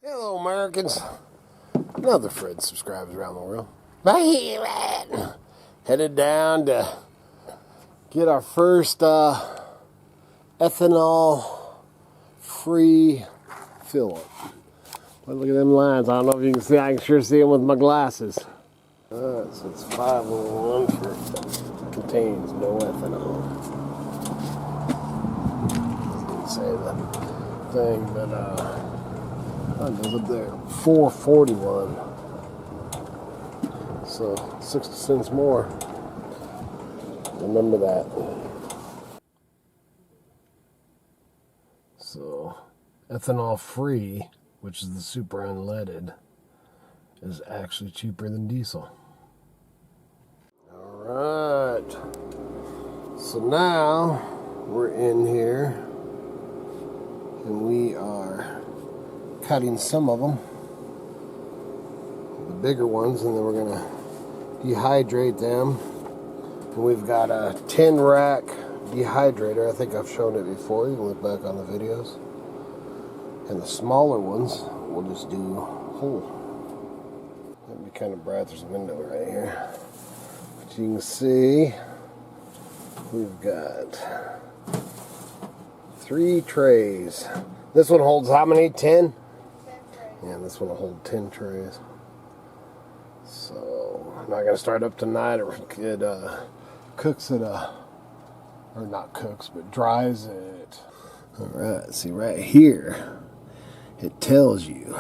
Hello, Americans. Another Fred subscribers around the world. Right here at headed down to get our first ethanol-free fill-up. But look at them lines. I don't know if you can see. I can sure see them with my glasses. Alright, so it's 501 for contains no ethanol. Doesn't say the thing, but it does up there. 441. So 60 cents more. Remember that. So ethanol free, which is the super unleaded, is actually cheaper than diesel. Alright. So now we're in here and we are cutting some of them, the bigger ones, and then we're going to dehydrate them. And we've got a 10 rack dehydrator. I think I've shown it before. You can look back on the videos. And the smaller ones we'll just do whole. That'd be kind of bright. There's a window right here. But you can see we've got 3 trays. This one holds how many? 10? 10 trays. Yeah, this one will hold 10 trays. So I'm not gonna start up tonight. It cooks it, or not cooks, but dries it. All right, see right here, it tells you.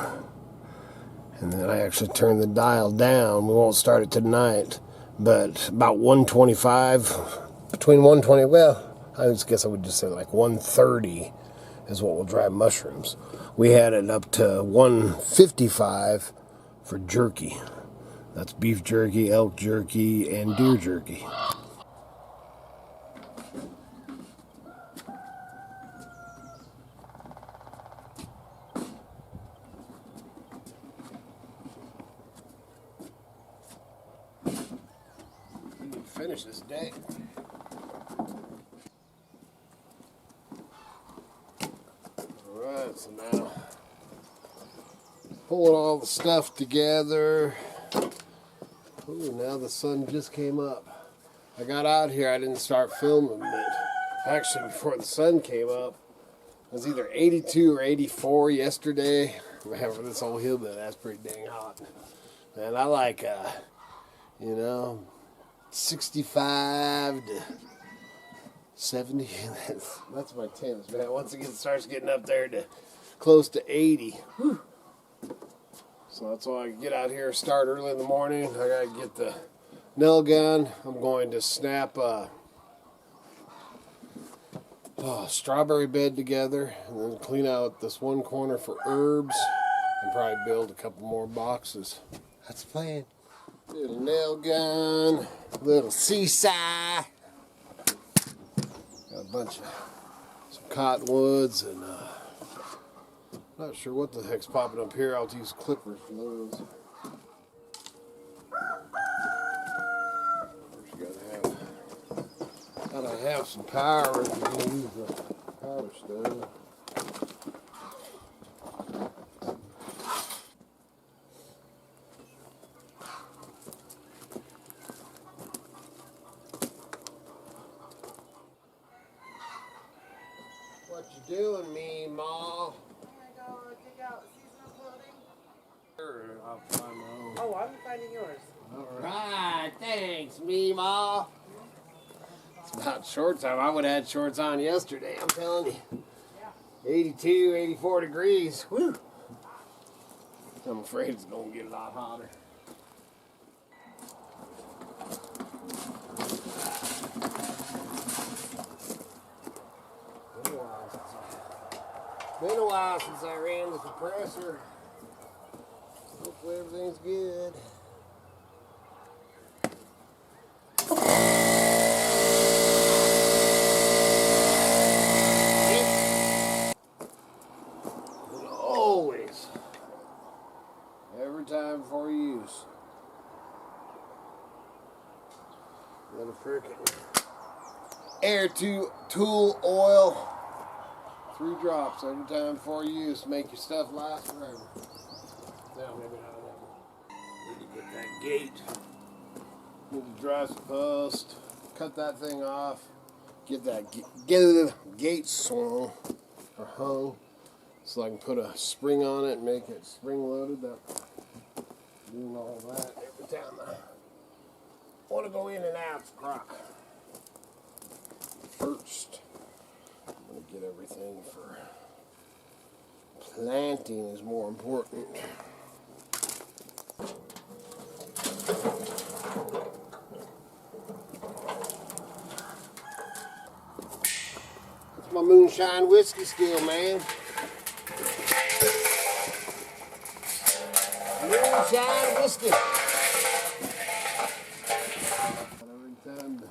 And then I actually turn the dial down. We won't start it tonight, but about 125, between 120. Well, I guess I would just say like 130 is what will dry mushrooms. We had it up to 155 for jerky. That's beef jerky, elk jerky, and deer jerky. We can finish this day. Alright, so now pulling all the stuff together. Ooh, now the sun just came up. I got out here, I didn't start filming, but actually before the sun came up, it was either 82 or 84 yesterday. Man, for this old hillbilly, that's pretty dang hot. And I like, 65 to 70. That's my temps, man. Once it starts getting up there to close to 80. Whew. So that's why I get out here, start early in the morning. I gotta get the nail gun. I'm going to snap a strawberry bed together and then clean out this one corner for herbs and probably build a couple more boxes. That's the plan. Little nail gun, little seaside. Got a bunch of some cottonwoods and not sure what the heck's popping up here. I'll use clippers for those. First you gotta have some power if you're gonna use the powder stove. What you doing, me, Ma? Dig out seasonal clothing. I'll find my own. Oh, I'm finding yours. Alright, thanks, Meemaw. It's about short time. I would have had shorts on yesterday, I'm telling you. 82, 84 degrees. Whew. I'm afraid it's going to get a lot hotter. Been a while since I ran the compressor. Hopefully everything's good. And always, every time before use, little frickin' air tool oil. 3 drops every time before use. Make your stuff last forever. gate. Need to drive some post. Cut that thing off. Get that gate swung or hung, so I can put a spring on it and make it spring loaded. Doing all that every time I want to go in and out of the crock. First, I'm going to get everything for planting is more important. That's my moonshine whiskey still, man. Moonshine whiskey. Every time to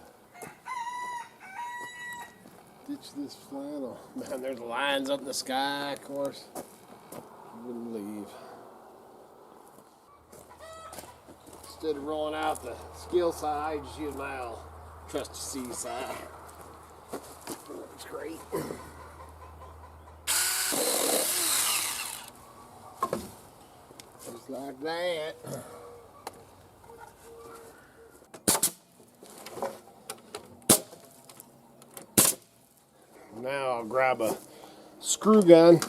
ditch this flannel. Man, there's lines up in the sky, of course. You wouldn't believe. Instead of rolling out the skill side, I just use my old trusty C side. Works great. Just like that. Now I'll grab a screw gun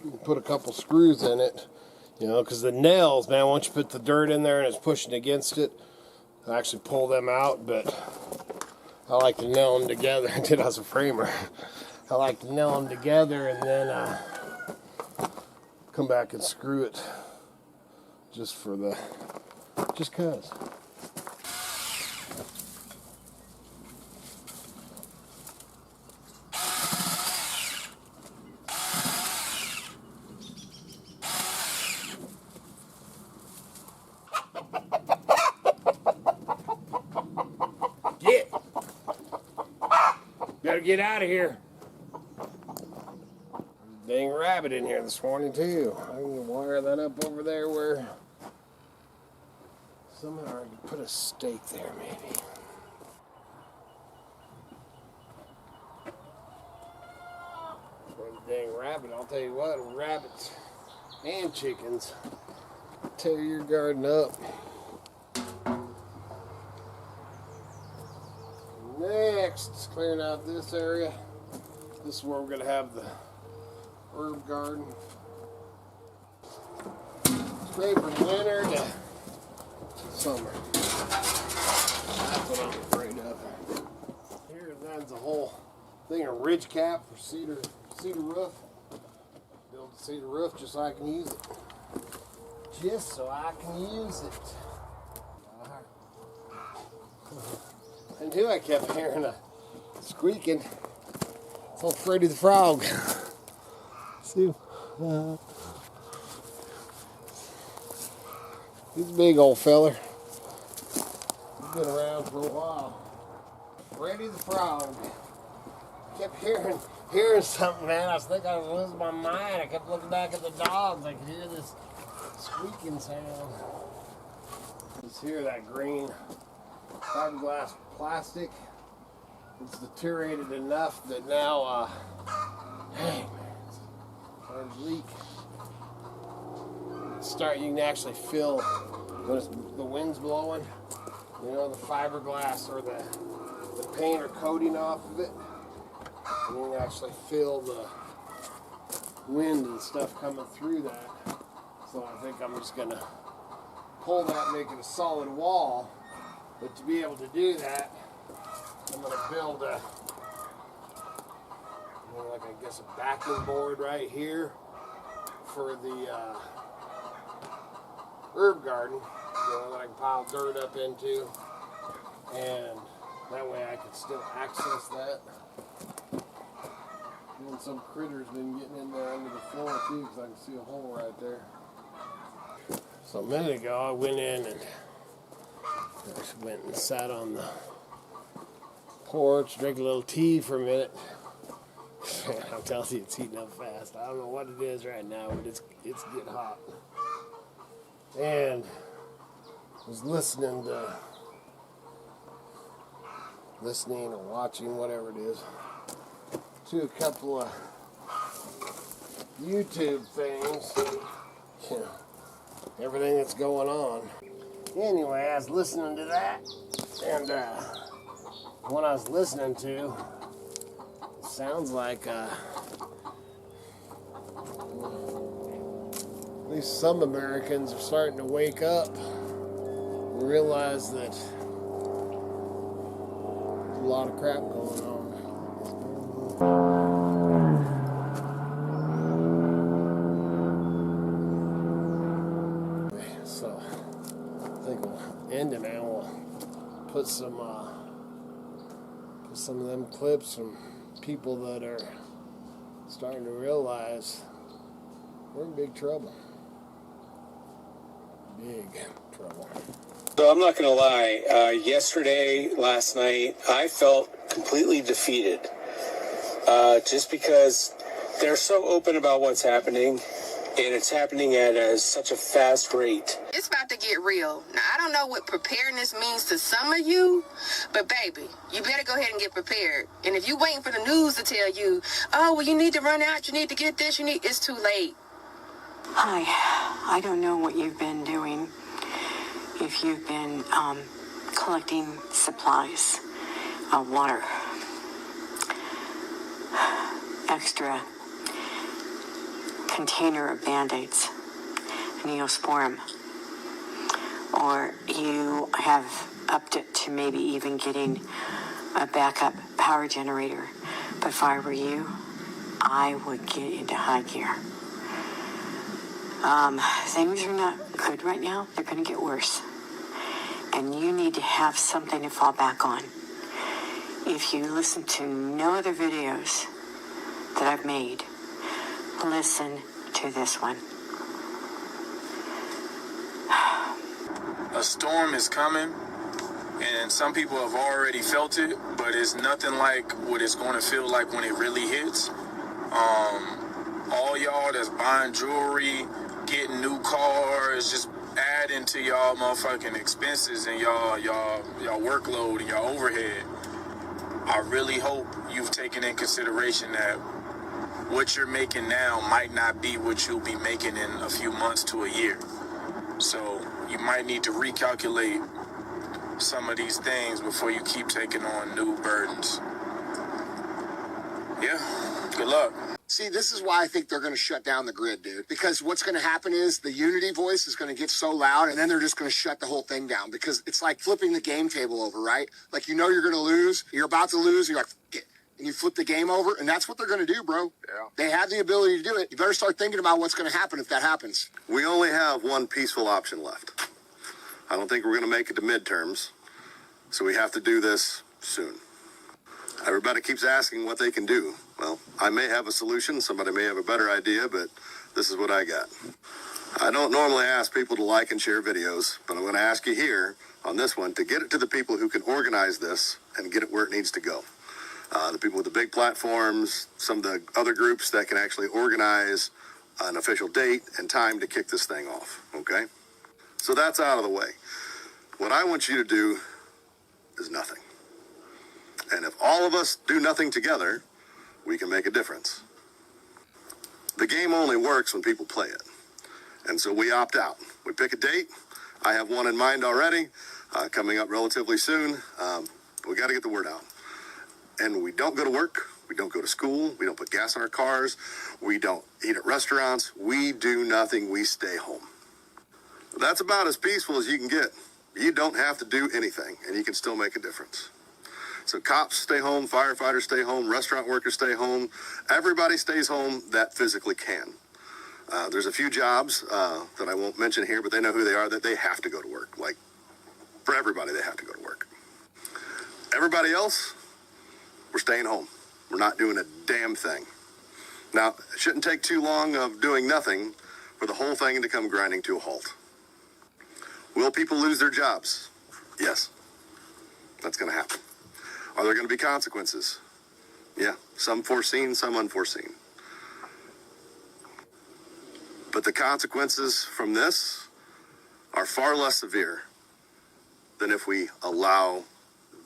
and put a couple screws in it, you know, because the nails, man, once you put the dirt in there and it's pushing against it, I actually pull them out, but I like to nail them together. I did as a framer. I like to nail them together and then come back and screw it just cause. Gotta get out of here. Dang rabbit in here this morning too. I can wire that up over there where somehow I can put a stake there maybe. For the dang rabbit, I'll tell you what, rabbits and chickens tear your garden up. Next, clearing out this area. This is where we're going to have the herb garden. Straight from winter to summer. That's what I'm afraid of. Here, that's a whole thing of ridge cap for cedar roof. Build a cedar roof just so I can use it. Just so I can use it. I knew I kept hearing a squeaking. It's old Freddy the Frog. See? He's a big old feller. He's been around for a while. Freddy the Frog. Kept hearing something, man. I was thinking I was losing my mind. I kept looking back at the dogs. I could hear this squeaking sound. Just hear that green fiberglass plastic. It's deteriorated enough that now, dang, it's starting to leak. You can actually feel when the wind's blowing, you know, the fiberglass or the paint or coating off of it. And you can actually feel the wind and stuff coming through that. So I think I'm just gonna pull that, make it a solid wall. But to be able to do that, I'm going to build a, like I guess a backing board right here for the herb garden, you know, that I can pile dirt up into, and that way I can still access that. And some critters been getting in there under the floor too, because I can see a hole right there. So a minute ago I went in and I went and sat on the porch, drank a little tea for a minute. I'm telling you, it's heating up fast. I don't know what it is right now, but it's getting hot. And I was listening or watching, whatever it is, to a couple of YouTube things. everything that's going on. Anyway, I was listening to that, and what I was listening to, it sounds like at least some Americans are starting to wake up and realize that there's a lot of crap going on. So I think we'll end it, man. We'll put some of them clips from people that are starting to realize we're in big trouble. Big trouble. So I'm not going to lie. Yesterday, last night, I felt completely defeated. Just because they're so open about what's happening, and it's happening at such a fast rate. It's about to get real. Now, I don't know what preparedness means to some of you, but baby, you better go ahead and get prepared. And if you're waiting for the news to tell you, oh, well, you need to run out, you need to get this, it's too late. Hi, I don't know what you've been doing. If you've been collecting supplies, water, extra container of Band-Aids, Neosporin, or you have upped it to maybe even getting a backup power generator. But if I were you, I would get into high gear. Things are not good right now. They're going to get worse. And you need to have something to fall back on. If you listen to no other videos that I've made, listen to this one. A storm is coming, and some people have already felt it, but it's nothing like what it's going to feel like when it really hits. All y'all that's buying jewelry, getting new cars, just adding to y'all motherfucking expenses and y'all workload and y'all overhead. I really hope you've taken in consideration that what you're making now might not be what you'll be making in a few months to a year. So you might need to recalculate some of these things before you keep taking on new burdens. Yeah, good luck. See, this is why I think they're going to shut down the grid, dude. Because what's going to happen is the unity voice is going to get so loud, and then they're just going to shut the whole thing down. Because it's like flipping the game table over, right? Like, you know you're going to lose, you're about to lose, you're like, F it. And you flip the game over, and that's what they're going to do, bro. Yeah. They have the ability to do it. You better start thinking about what's going to happen if that happens. We only have one peaceful option left. I don't think we're going to make it to midterms, so we have to do this soon. Everybody keeps asking what they can do. Well, I may have a solution, somebody may have a better idea, but this is what I got. I don't normally ask people to like and share videos, but I'm going to ask you here on this one to get it to the people who can organize this and get it where it needs to go. The people with the big platforms, some of the other groups that can actually organize an official date and time to kick this thing off, okay? So that's out of the way. What I want you to do is nothing. And if all of us do nothing together, we can make a difference. The game only works when people play it. And so we opt out. We pick a date. I have one in mind already, coming up relatively soon. We got to get the word out. And we don't go to work. We don't go to school. We don't put gas in our cars. We don't eat at restaurants. We do nothing. We stay home. That's about as peaceful as you can get. You don't have to do anything, and you can still make a difference. So cops stay home, firefighters stay home, restaurant workers stay home. Everybody stays home that physically can. There's a few jobs that I won't mention here, but they know who they are, that they have to go to work. Like, for everybody, they have to go to work. Everybody else, we're staying home. We're not doing a damn thing. Now, it shouldn't take too long of doing nothing for the whole thing to come grinding to a halt. Will people lose their jobs? Yes. That's going to happen. Are there going to be consequences? Yeah, some foreseen, some unforeseen. But the consequences from this are far less severe than if we allow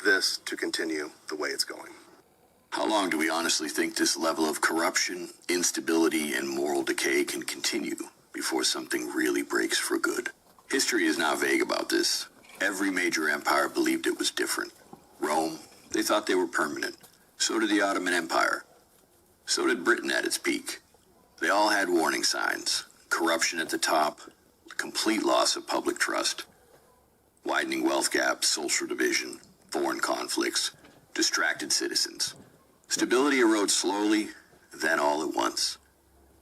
this to continue the way it's going. How long do we honestly think this level of corruption, instability, and moral decay can continue before something really breaks for good. History is not vague about this. Every major empire believed it was different. Rome, they thought they were permanent. So did the Ottoman Empire. So did Britain at its peak. They all had warning signs. Corruption at the top, complete loss of public trust, widening wealth gaps, social division, foreign conflicts, distracted citizens. Stability erodes slowly, then all at once.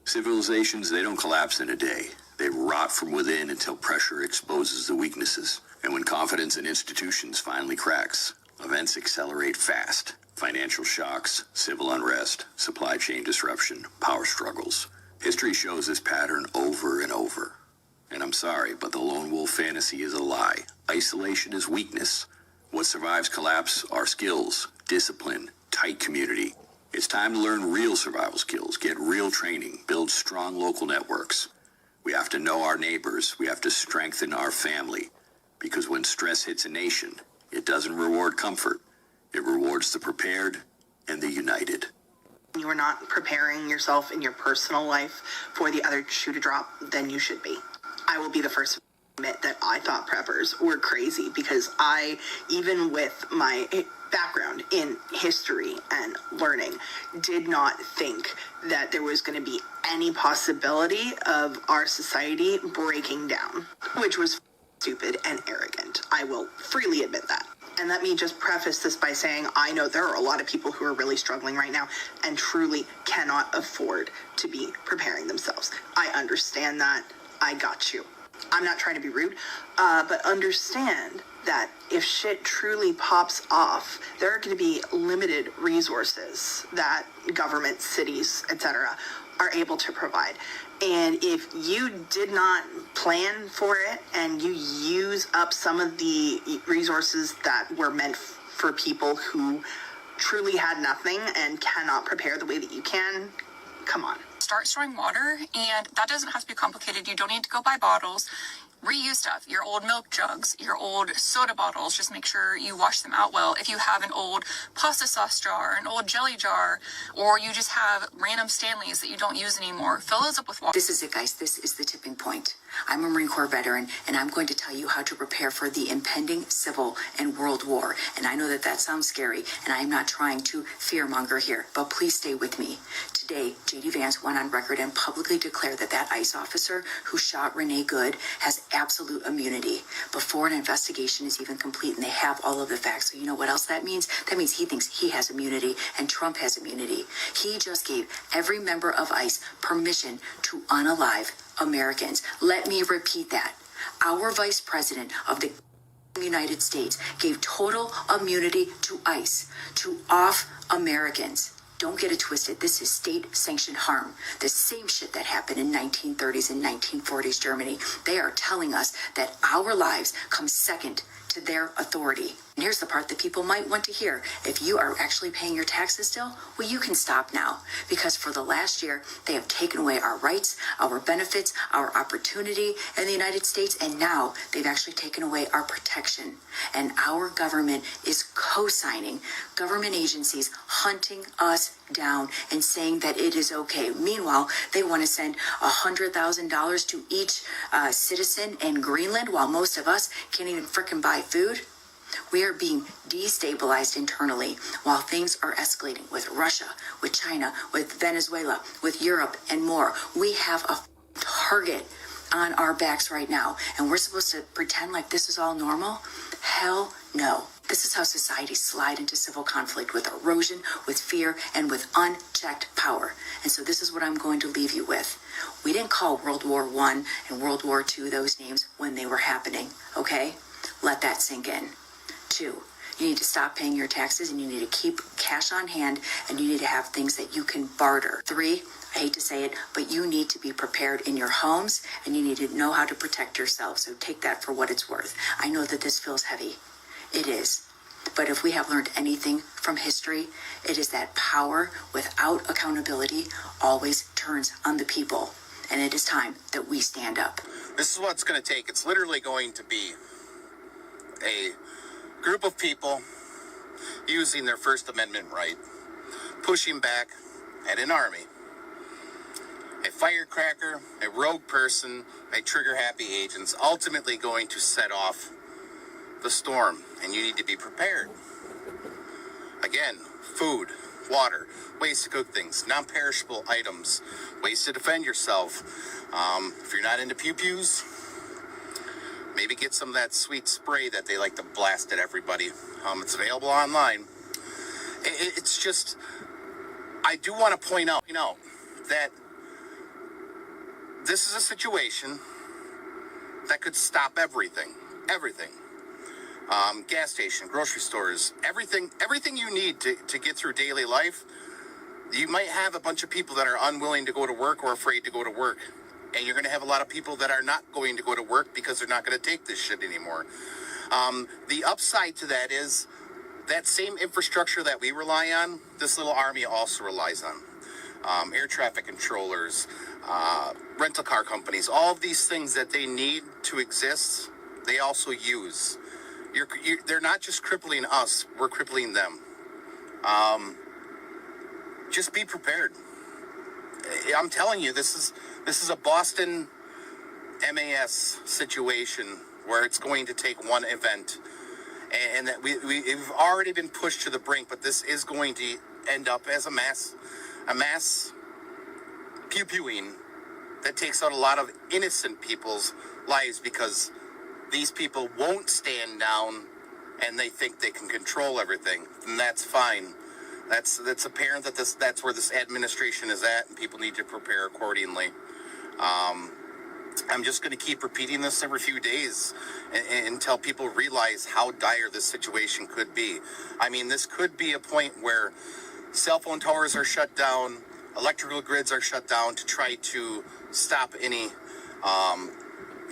Civilizations, they don't collapse in a day. They rot from within until pressure exposes the weaknesses. And when confidence in institutions finally cracks, events accelerate fast. Financial shocks, civil unrest, supply chain disruption, power struggles. History shows this pattern over and over. And I'm sorry, but the lone wolf fantasy is a lie. Isolation is weakness. What survives collapse are skills, discipline, tight community. It's time to learn real survival skills, get real training, build strong local networks. We have to know our neighbors. We have to strengthen our family. Because when stress hits a nation, it doesn't reward comfort. It rewards the prepared and the united. You are not preparing yourself in your personal life for the other shoe to drop, then you should be. I will be the first to admit that I thought preppers were crazy because I, even with my background in history and learning, did not think that there was going to be any possibility of our society breaking down, which was stupid and arrogant. I will freely admit that. And let me just preface this by saying I know there are a lot of people who are really struggling right now and truly cannot afford to be preparing themselves. I understand that. I got you. I'm not trying to be rude, but understand that if shit truly pops off, there are going to be limited resources that government, cities, etc. are able to provide. And if you did not plan for it and you use up some of the resources that were meant for people who truly had nothing and cannot prepare the way that you can, come on. Start storing water, and that doesn't have to be complicated. You don't need to go buy bottles. Reuse stuff, your old milk jugs, your old soda bottles, just make sure you wash them out well. If you have an old pasta sauce jar, an old jelly jar, or you just have random Stanleys that you don't use anymore, fill those up with water. This is it, guys. This is the tipping point. I'm a Marine Corps veteran, and I'm going to tell you how to prepare for the impending civil and world war. And I know that that sounds scary, and I'm not trying to fearmonger here, but please stay with me. Today, J.D. Vance went on record and publicly declared that that ICE officer who shot Renee Good has absolute immunity before an investigation is even complete, and they have all of the facts. So you know what else that means? That means he thinks he has immunity and Trump has immunity. He just gave every member of ICE permission to unalive Americans. Let me repeat that. Our Vice President of the United States gave total immunity to ICE to off Americans. Don't get it twisted. This is state-sanctioned harm. The same shit that happened in 1930s and 1940s Germany. They are telling us that our lives come second to their authority. And here's the part that people might want to hear. If you are actually paying your taxes still, well, you can stop now. Because for the last year, they have taken away our rights, our benefits, our opportunity in the United States, and now they've actually taken away our protection. And our government is co-signing government agencies hunting us down and saying that it is okay. Meanwhile, they want to send $100,000 to each citizen in Greenland while most of us can't even frickin' buy food. We are being destabilized internally while things are escalating with Russia, with China, with Venezuela, with Europe, and more. We have a target on our backs right now, and we're supposed to pretend like this is all normal? Hell no. This is how societies slide into civil conflict, with erosion, with fear, and with unchecked power. And so this is what I'm going to leave you with. We didn't call World War I and World War II those names when they were happening, okay? Let that sink in. 2, you need to stop paying your taxes, and you need to keep cash on hand, and you need to have things that you can barter. 3, I hate to say it, but you need to be prepared in your homes, and you need to know how to protect yourself. So take that for what it's worth. I know that this feels heavy. It is. But if we have learned anything from history, it is that power without accountability always turns on the people. And it is time that we stand up. This is what it's going to take. It's literally going to be a group of people using their First Amendment right, pushing back at an army A firecracker, a rogue person, a trigger-happy agent's ultimately going to set off the storm, and you need to be prepared. Again, food, water, ways to cook things, non-perishable items, ways to defend yourself. If you're not into pew-pews, maybe get some of that sweet spray that they like to blast at everybody. It's available online. It's just, I do want to point out, that this is a situation that could stop everything. Gas station, grocery stores, everything you need to get through daily life. You might have a bunch of people that are unwilling to go to work or afraid to go to work. And you're going to have a lot of people that are not going to go to work because they're not going to take this shit anymore. The upside to that is that same infrastructure that we rely on, this little army also relies on. Air traffic controllers, rental car companies, all of these things that they need to exist, they also use. They're not just crippling us, we're crippling them. Just be prepared. I'm telling you, this is a Boston MAS situation where it's going to take one event, and that we've already been pushed to the brink, but this is going to end up as a mass pew-pewing that takes out a lot of innocent people's lives because these people won't stand down and they think they can control everything, and that's fine. That's apparent that that's where this administration is at, and people need to prepare accordingly. I'm just going to keep repeating this every few days until people realize how dire this situation could be. I mean, this could be a point where cell phone towers are shut down, electrical grids are shut down to try to stop any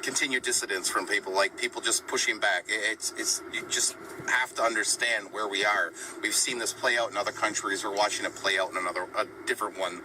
continued dissidence from people, like people just pushing back. You just have to understand where we are. We've seen this play out in other countries. We're watching it play out in a different one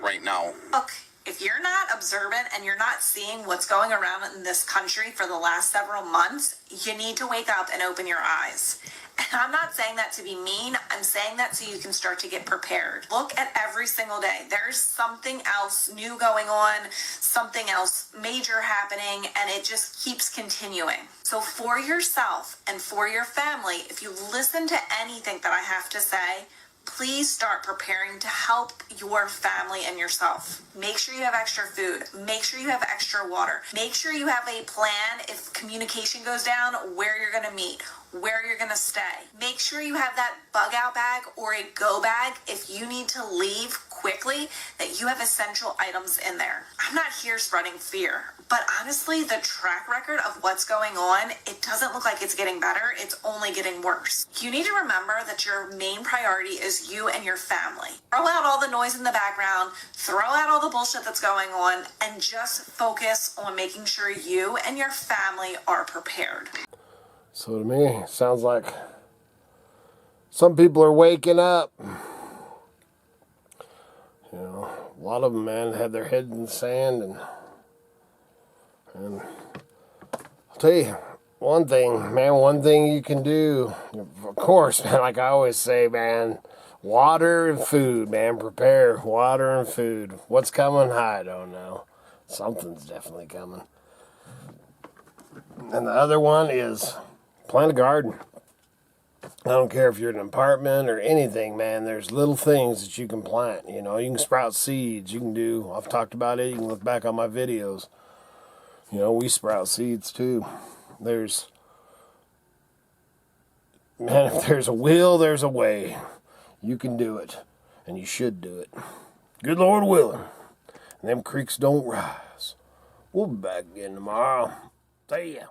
right now. Look, if you're not observant and you're not seeing what's going around in this country for the last several months, you need to wake up and open your eyes. And I'm not saying that to be mean. I'm saying that so you can start to get prepared. Look at every single day. There's something else new going on, something else major happening, and it just keeps continuing. So for yourself and for your family, if you listen to anything that I have to say, please start preparing to help your family and yourself. Make sure you have extra food. Make sure you have extra water. Make sure you have a plan if communication goes down, where you're going to meet, where you're going to stay. Make sure you have that bug out bag or a go bag if you need to leave quickly, that you have essential items in there. I'm not here spreading fear, but honestly, the track record of what's going on, it doesn't look like it's getting better. It's only getting worse. You need to remember that your main priority is you and your family. Throw out all the noise in the background, throw out all the bullshit that's going on, and just focus on making sure you and your family are prepared. So to me, it sounds like some people are waking up. You know, a lot of them, man, have their heads in the sand, and I'll tell you one thing you can do, of course, man, like I always say, man, water and food, man, prepare water and food. What's coming? I don't know. Something's definitely coming. And the other one is plant a garden. I don't care if you're in an apartment or anything, man. There's little things that you can plant. You know, you can sprout seeds. You can do, I've talked about it. You can look back on my videos. You know, we sprout seeds too. If there's a will, there's a way. You can do it. And you should do it. Good Lord willing. And them creeks don't rise. We'll be back again tomorrow. See ya.